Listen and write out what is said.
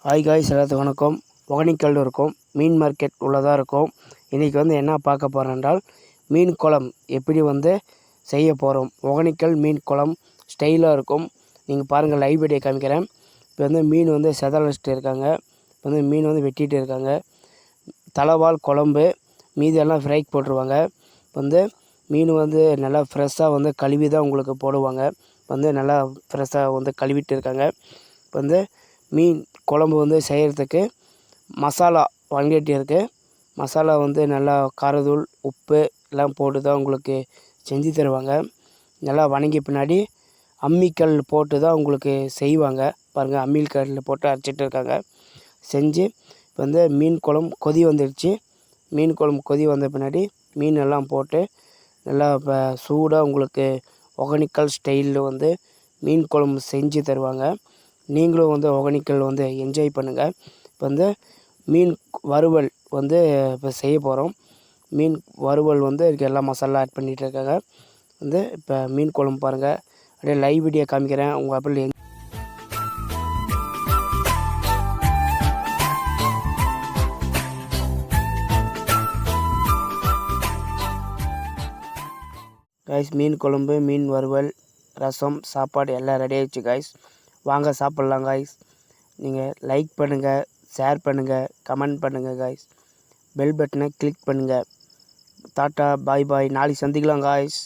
Hi guys, எல்லாத்துக்கும் வணக்கம். ஒகேனக்கல் இருக்கும் மீன் மார்க்கெட் உள்ளதாக இருக்கும். இன்றைக்கி என்ன பார்க்க போகிறோம் என்றால், மீன் குழம்பு எப்படி செய்ய போகிறோம். ஒகேனக்கல் மீன் குழம்பு ஸ்டைலாக இருக்கும். நீங்கள் பாருங்கள், லைவ் வீடியோ காமிக்கிறேன். இப்போ மீன் செதற வச்சுட்டு இருக்காங்க. இப்போ மீன் வெட்டிகிட்டு இருக்காங்க. தலைவால் குழம்பு, மீதியெல்லாம் ஃப்ரைக்கு போட்டுருவாங்க. இப்போ மீன் நல்லா ஃப்ரெஷ்ஷாக கழுவி தான் உங்களுக்கு போடுவாங்க. நல்லா ஃப்ரெஷ்ஷாக கழுவிட்டு இருக்காங்க. இப்போ மீன் குழம்பு செய்கிறதுக்கு மசாலா வடிகட்டி இருக்குது. மசாலா நல்லா காரத்தூள், உப்பு எல்லாம் போட்டு தான் உங்களுக்கு செஞ்சு தருவாங்க. நல்லா வணங்கி பின்னாடி அம்மிக்கல் போட்டு தான் உங்களுக்கு செய்வாங்க. பாருங்கள், அம்மிக்கல்லில் போட்டு அரைச்சிட்டு இருக்காங்க. செஞ்சு இப்போ மீன் குழம்பு கொதி வந்துடுச்சு. மீன் குழம்பு கொதி வந்த பின்னாடி மீன் எல்லாம் போட்டு நல்லா இப்போ சூடாக உங்களுக்கு ஒகேனக்கல் ஸ்டைலில் மீன் குழம்பு செஞ்சு தருவாங்க. நீங்களும் ஒகேனக்கல் என்ஜாய் பண்ணுங்கள். இப்போ மீன் வறுவல் இப்போ செய்ய போகிறோம். மீன் வறுவல் இதுக்கு எல்லா மசாலா ஆட் பண்ணிகிட்டு இருக்காங்க. இப்போ மீன் குழம்பு பாருங்கள், அப்படியே லைவ் வீடியோ காமிக்கிறேன். உங்கள் அப்படி காய்ஸ், மீன் குழம்பு, மீன் வறுவல், ரசம், சாப்பாடு எல்லாம் ரெடி ஆகிடுச்சு காய்ஸ். வாங்க சாப்பிட்லாம் காய்ஸ். நீங்கள் லைக் பண்ணுங்கள், ஷேர் பண்ணுங்கள், கமெண்ட் பண்ணுங்கள் காய்ஸ். பெல் பட்டனை கிளிக் பண்ணுங்கள். டாட்டா, பாய் பாய். நாளைக்கு சந்திக்கலாம் காய்ஸ்.